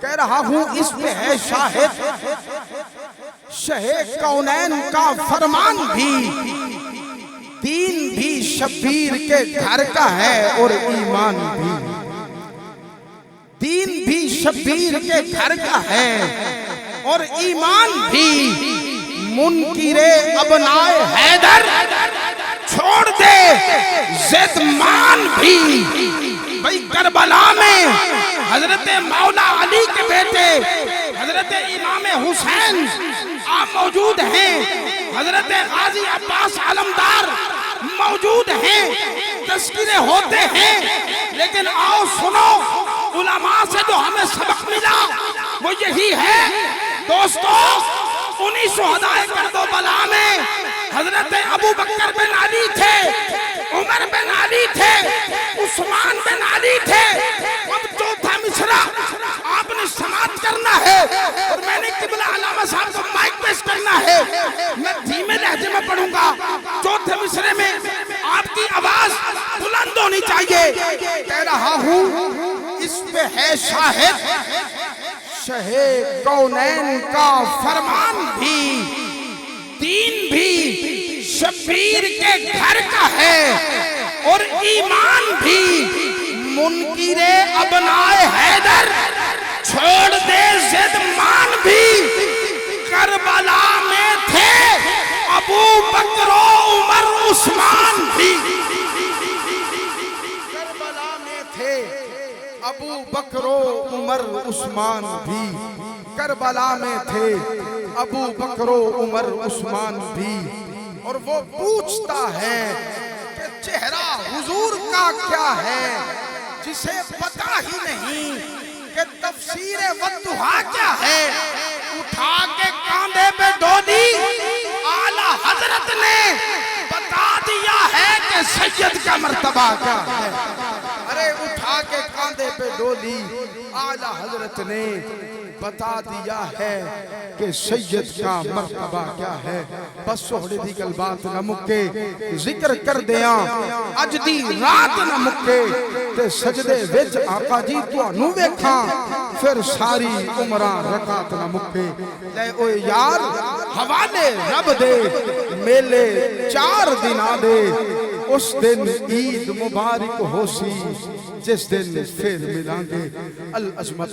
کہہ رہا ہوں اس پہ ہے شاہد شہ کونین کا فرمان بھی، دین بھی شبیر کے گھر کا ہے اور ایمان بھی، دین بھی شبیر کے گھر کا ہے اور ایمان بھی، منکر ابنائے حیدر چھوڑ دے زدمان بھی۔ بھئی کربلا میں حضرت مولا علی کے بیٹے حضرت امام حسین آپ موجود ہیں، حضرت غازی عباس علمدار موجود ہیں، تذکرے ہوتے ہیں، لیکن آؤ سنو علماء سے جو ہمیں سبق ملا وہ یہی ہے دوستو، انہی شہدائے کربلا میں حضرت ابو بکر بن علی تھے، عمر بن علی تھے، عثمان بن علی تھے۔ اب چوتھا مصرع آپ نے سماعت کرنا ہے اور میں نے قبلہ علامہ صاحب کو مائک پیش کرنا ہے، میں دھیمے لہجے میں پڑھوں گا۔ چوتھے مصرعے میں آپ کی آواز بلند ہونی چاہیے۔ کہہ رہا ہوں اس پہ ہے شاہد شہ کونین کا فرمان بھی، دین بھی شبیر کے گھر کا ہے اور ایمان بھی، منکر ابنائے حیدر چھوڑ دے زدمان بھی۔ کربلا میں تھے ابو بکر و عمر عثمان بھی، کربلا میں تھے ابو بکر و عمر عثمان بھی، کربلا میں تھے ابو بکر و عمر عثمان بھی۔ اور وہ پوچھتا ہے کہ چہرہ حضور کا کیا ہے، جسے پتہ ہی نہیں کہ تفسیر والضحیٰ کیا ہے۔ اٹھا کے کاندھے پہ ڈولی اعلیٰ حضرت نے بتا دیا ہے کہ سید کا مرتبہ کیا ہے۔ ارے اٹھا کے کاندھے پہ ڈولی اعلیٰ حضرت نے بتا دیا ہے کہ سید کا مرتبہ کیا ہے۔ بس سوڑے دی گل بات نہ مکے، ذکر کر دیاں اج دی رات نہ مکے، تے سجدے وچ آقا جی تانوں ویکھاں پھر ساری عمراں رکعت نہ مکے۔ لے اوے یار حوالے رب دے میلے 4 دن دے، اس دن عید مبارک ہو سی جس دن پھر ملیں گے۔ العظمت